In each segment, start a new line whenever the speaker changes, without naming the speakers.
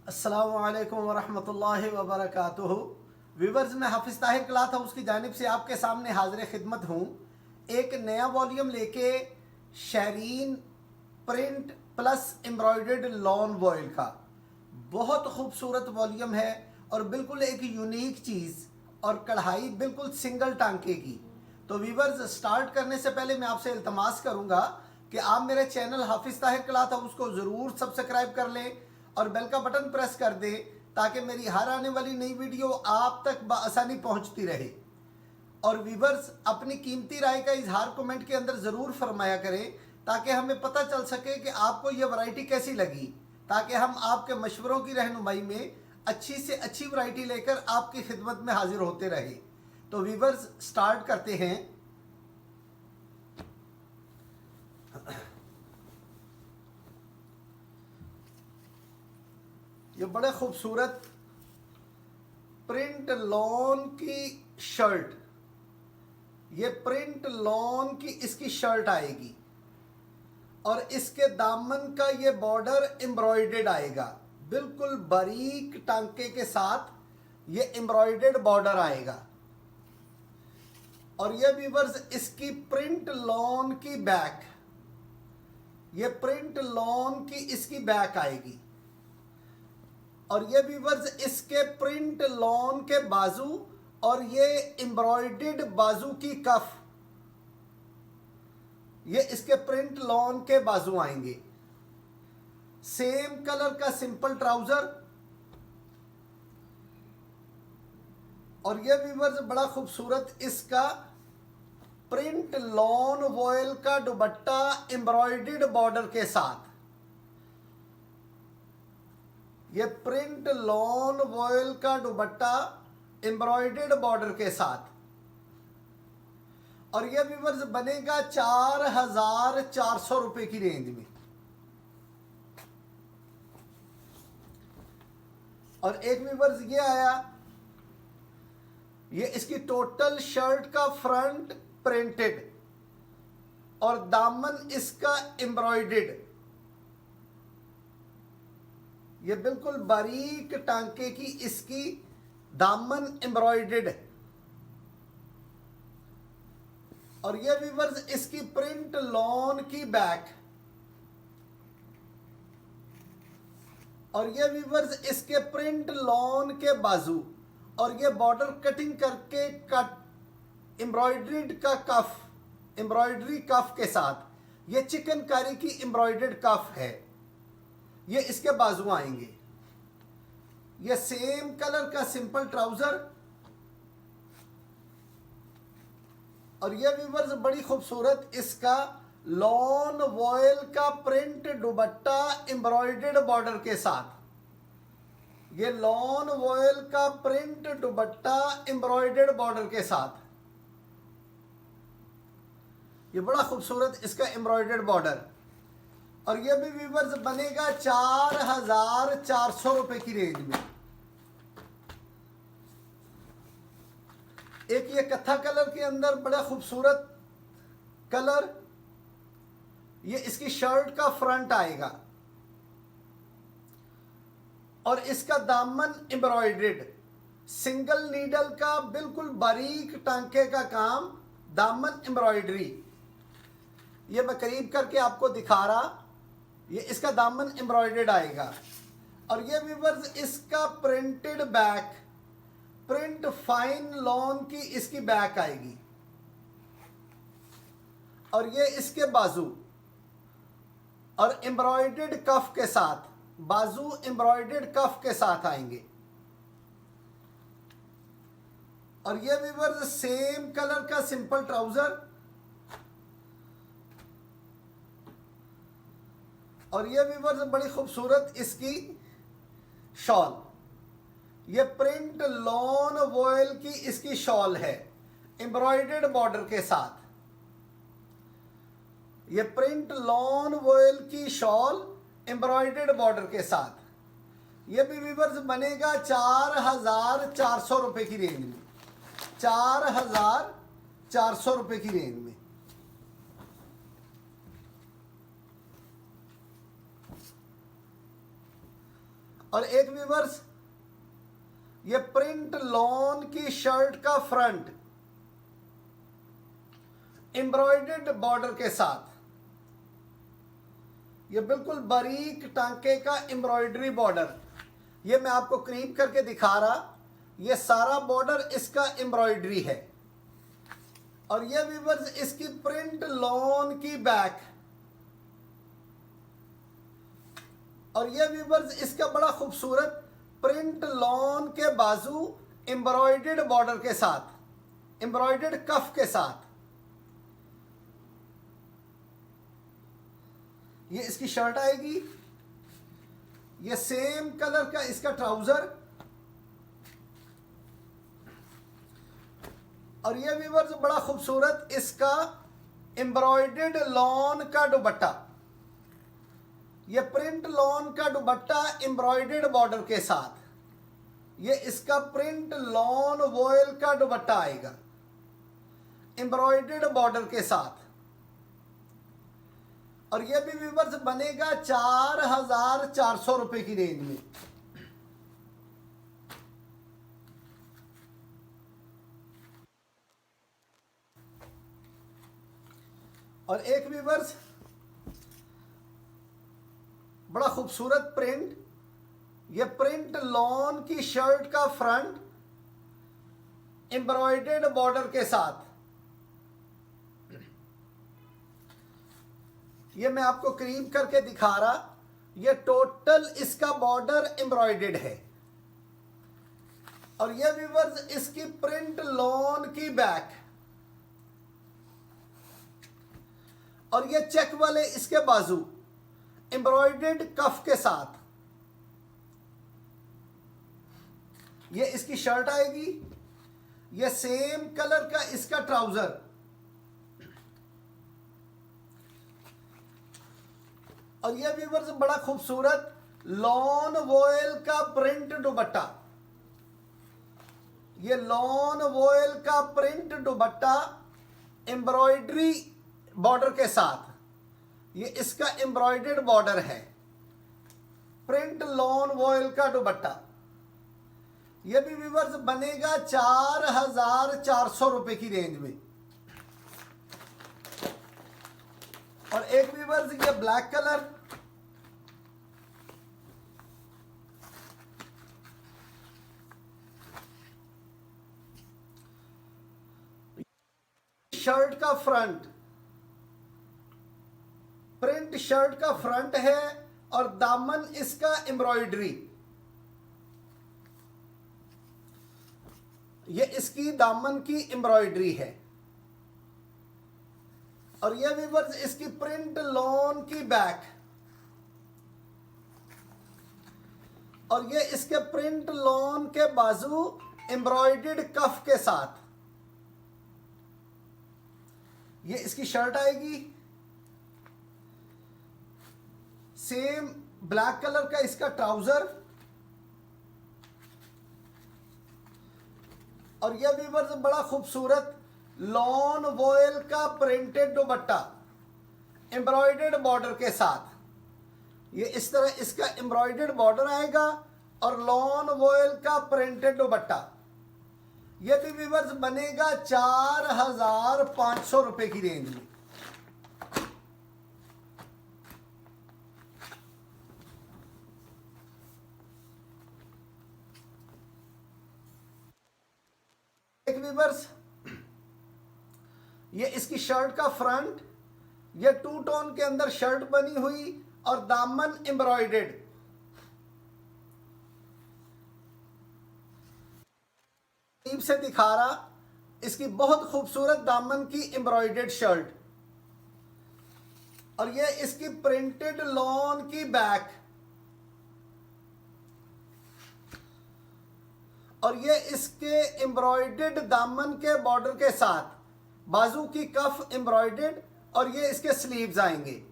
अस्सलामुअलैकुम वरहमतुल्लाहि वबरकातुहू। व्यूवर्स, मैं हाफिज़ ताहिर क्लॉथ हाउस की जानिब से आपके सामने हाजिर खिदमत हूँ एक नया वॉल्यूम लेके, Shahreen print plus embroidered lawn voile का। बहुत खूबसूरत वॉल्यूम है और बिल्कुल एक यूनिक चीज़, और कढ़ाई बिल्कुल सिंगल टांके की। तो व्यूवर्स, स्टार्ट करने से पहले मैं आपसे इल्तमास करूँगा कि आप मेरे चैनल हाफिज़ ताहिर क्लॉथ हाउस को ज़रूर सब्सक्राइब कर लें और बेल का बटन प्रेस कर दें ताकि मेरी हर आने वाली नई वीडियो आप तक बआसानी पहुंचती रहे। और व्यूवर्स, अपनी कीमती राय का इजहार कमेंट के अंदर ज़रूर फरमाया करें ताकि हमें पता चल सके कि आपको ये वैरायटी कैसी लगी, ताकि हम आपके मशवरों की रहनुमाई में अच्छी से अच्छी वैरायटी लेकर आपकी खिदमत में हाजिर होते रहे। तो व्यूवर्स, स्टार्ट करते हैं। ये बड़े खूबसूरत प्रिंट लॉन की शर्ट, ये प्रिंट लॉन की इसकी शर्ट आएगी और इसके दामन का ये बॉर्डर एम्ब्रॉयडर्ड आएगा, बिल्कुल बारीक टांके के साथ ये एम्ब्रॉयडर्ड बॉर्डर आएगा। और ये व्यूअर्स, इसकी प्रिंट लॉन की बैक, ये प्रिंट लॉन की इसकी बैक आएगी। और ये व्यूअर्स, इसके प्रिंट लॉन के बाजू और ये एम्ब्रॉयडर्ड बाजू की कफ, ये इसके प्रिंट लॉन के बाजू आएंगे। सेम कलर का सिंपल ट्राउजर। और ये व्यूअर्स, बड़ा खूबसूरत इसका प्रिंट लॉन वॉयल का दुपट्टा एम्ब्रॉयडर्ड बॉर्डर के साथ, ये प्रिंट लॉन वॉयल का दुपट्टा एम्ब्रॉयडर्ड बॉर्डर के साथ। और ये व्यूअर्स बनेगा 4,400 रुपए की रेंज में। और एक व्यूअर्स ये आया, ये इसकी टोटल शर्ट का फ्रंट प्रिंटेड और दामन इसका एम्ब्रॉयडर्ड, ये बिल्कुल बारीक टांके की इसकी दामन एम्ब्रॉयडर्ड। और ये व्यूअर्स, इसकी प्रिंट लॉन की बैक। और ये व्यूअर्स, इसके प्रिंट लॉन के बाजू और ये बॉर्डर कटिंग करके कट एम्ब्रॉयडर्ड का कफ, एम्ब्रॉयडरी कफ के साथ ये चिकनकारी की एम्ब्रॉयडर्ड कफ है, ये इसके बाजू आएंगे। ये सेम कलर का सिंपल ट्राउजर। और ये व्यूअर्स, बड़ी खूबसूरत इसका लॉन वॉयल का प्रिंट दुपट्टा एम्ब्रॉयडर्ड बॉर्डर के साथ, ये लॉन वॉयल का प्रिंट दुपट्टा एम्ब्रॉयडर्ड बॉर्डर के साथ, ये बड़ा खूबसूरत इसका एम्ब्रॉयडर्ड बॉर्डर। और ये भी व्यूअर्स बनेगा 4,400 रुपए की रेंज में। एक ये कत्था कलर के अंदर बड़ा खूबसूरत कलर, ये इसकी शर्ट का फ्रंट आएगा और इसका दामन एम्ब्रॉयडर्ड, सिंगल नीडल का बिल्कुल बारीक टांके का काम, दामन एम्ब्रॉयडरी। ये मैं करीब करके आपको दिखा रहा, ये इसका दामन एम्ब्रॉयडर्ड आएगा। और ये व्यूअर्स, इसका printed back, print fine lawn की इसकी बैक आएगी। और ये इसके बाजू और एम्ब्रॉयडर्ड कफ के साथ, बाजू एम्ब्रॉयडर्ड कफ के साथ आएंगे। और ये व्यूअर्स, सेम कलर का सिंपल ट्राउजर। और ये व्यूअर्स, बड़ी खूबसूरत इसकी शॉल, ये प्रिंट लॉन वॉयल की इसकी शॉल है एम्ब्रॉयडर्ड बॉर्डर के साथ, ये प्रिंट लॉन वॉयल की शॉल एम्ब्रॉयडर्ड बॉर्डर के साथ। ये भी व्यूअर्स बनेगा 4,400 रुपए की रेंज में, 4,400 रुपए की रेंज में। और एक व्यूअर्स ये प्रिंट लॉन की शर्ट का फ्रंट एम्ब्रॉयडर्ड बॉर्डर के साथ, ये बिल्कुल बारीक टांके का एम्ब्रॉयडरी बॉर्डर, ये मैं आपको करीब करके दिखा रहा, ये सारा बॉर्डर इसका एम्ब्रॉयडरी है। और ये व्यूअर्स इसकी प्रिंट लॉन की बैक, और ये व्यूअर्स इसका बड़ा खूबसूरत प्रिंट लॉन के बाजू एम्ब्रॉयडर्ड बॉर्डर के साथ, एम्ब्रॉयडर्ड कफ के साथ। ये इसकी शर्ट आएगी, ये सेम कलर का इसका ट्राउजर, और ये व्यूअर्स बड़ा खूबसूरत इसका एम्ब्रॉयडर्ड लॉन का दुपट्टा, ये प्रिंट लॉन का दुपट्टा एम्ब्रॉयडर्ड बॉर्डर के साथ, ये इसका प्रिंट लॉन वॉयल का दुपट्टा आएगा एम्ब्रॉयडर्ड बॉर्डर के साथ। और ये भी व्यूअर्स बनेगा 4,400 रुपए की रेंज में। और एक व्यूअर्स बड़ा खूबसूरत प्रिंट, ये प्रिंट लॉन की शर्ट का फ्रंट एम्ब्रॉयडर्ड बॉर्डर के साथ, ये मैं आपको करीब करके दिखा रहा, ये टोटल इसका बॉर्डर एम्ब्रॉयडर्ड है। और ये व्यूअर्स इसकी प्रिंट लॉन की बैक, और ये चेक वाले इसके बाजू एम्ब्रॉयडर्ड कफ के साथ, ये इसकी शर्ट आएगी, ये सेम कलर का इसका ट्राउजर, और ये व्यूअर्स बड़ा खूबसूरत लॉन वॉयल का प्रिंट दुपट्टा, ये लॉन वॉयल का प्रिंट दुपट्टा एम्ब्रॉयडरी बॉर्डर के साथ, ये इसका एम्ब्रॉयडर्ड बॉर्डर है, प्रिंट लॉन वॉयल का दुपट्टा। ये भी व्यूअर्स बनेगा 4,400 रुपए की रेंज में। और एक व्यूअर्स ये ब्लैक कलर, शर्ट का फ्रंट, प्रिंट शर्ट का फ्रंट है और दामन इसका एम्ब्रॉयडरी, ये इसकी दामन की एम्ब्रॉयडरी है। और ये व्यूअर्स इसकी प्रिंट लॉन की बैक, और ये इसके प्रिंट लॉन के बाजू एम्ब्रॉयडर्ड कफ के साथ, ये इसकी शर्ट आएगी, सेम ब्लैक कलर का इसका ट्राउजर, और यह व्यूअर्स बड़ा खूबसूरत लॉन वॉयल का प्रिंटेड दुपट्टा एम्ब्रॉयडर्ड बॉर्डर के साथ, ये इस तरह इसका एम्ब्रॉयडर्ड बॉर्डर आएगा और लॉन वॉयल का प्रिंटेड दुपट्टा। ये भी व्यूअर्स बनेगा 4,500 रुपए की रेंज में। एक व्यूअर्स ये इसकी शर्ट का फ्रंट, ये टू टोन के अंदर शर्ट बनी हुई और दामन एम्ब्रॉयडर्ड, से दिखा रहा, इसकी बहुत खूबसूरत दामन की एम्ब्रॉयडर्ड शर्ट, और ये इसकी प्रिंटेड लॉन की बैक, और ये इसके एम्ब्रॉयडर्ड दामन के बॉर्डर के साथ बाजू की कफ एम्ब्रॉयडर्ड, और ये इसके स्लीव्स आएंगे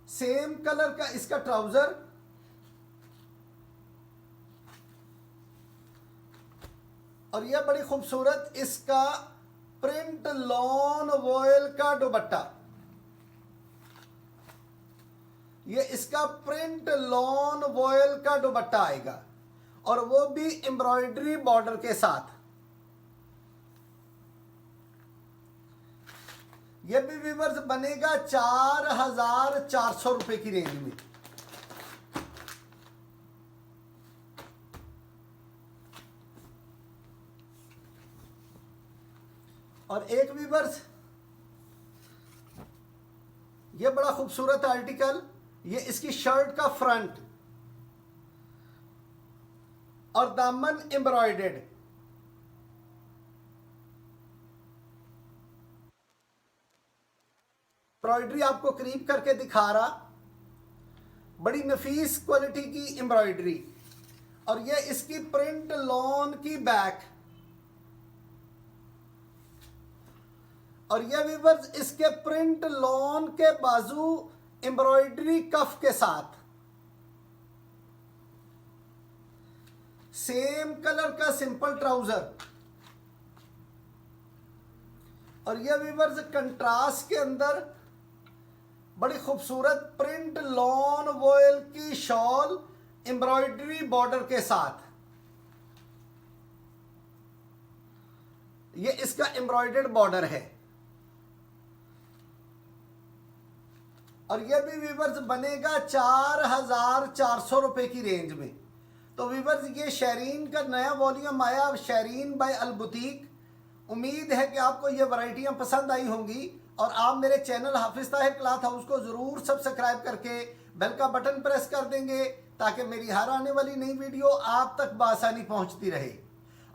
सेम कलर का इसका ट्राउजर, और यह बड़ी खूबसूरत इसका प्रिंट लॉन वॉयल का दुपट्टा, ये इसका प्रिंट लॉन वॉयल का दुपट्टा आएगा और वो भी एम्ब्रॉयडरी बॉर्डर के साथ। ये भी व्यूअर्स बनेगा 4,400 रुपए की रेंज में। और एक व्यूअर्स ये बड़ा खूबसूरत आर्टिकल, ये इसकी शर्ट का फ्रंट और दामन एम्ब्रॉयडर्ड। एम्ब्रॉयडरी आपको करीब करके दिखा रहा, बड़ी नफीस क्वालिटी की एम्ब्रॉयडरी। और ये इसकी प्रिंट लॉन की बैक, और ये व्यूअर्स इसके प्रिंट लॉन के बाजू एम्ब्रॉयडरी कफ के साथ, सेम कलर का सिंपल ट्राउजर। और ये व्यूअर्स कंट्रास्ट के अंदर बड़ी खूबसूरत प्रिंट लॉन वॉयल की शॉल एम्ब्रॉयडरी बॉर्डर के साथ। ये इसका एम्ब्रॉयडर्ड बॉर्डर है। और ये भी व्यूअर्स बनेगा 4,400 रुपए की रेंज में। तो व्यूअर्स ये शेरीन का नया वॉल्यूम आया, शेरीन बाय अल बुटीक। उम्मीद है कि आपको ये वैरायटियां पसंद आई होंगी और आप मेरे चैनल हाफिज ताहिर क्लॉथ हाउस को ज़रूर सब्सक्राइब करके बेल का बटन प्रेस कर देंगे ताकि मेरी हर आने वाली नई वीडियो आप तक बआसानी पहुंचती रहे।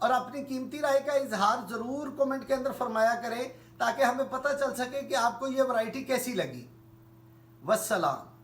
और अपनी कीमती राय का इजहार ज़रूर कमेंट के अंदर फरमाया करें ताकि हमें पता चल सके कि आपको ये वैरायटी कैसी लगी। वस्सलाम।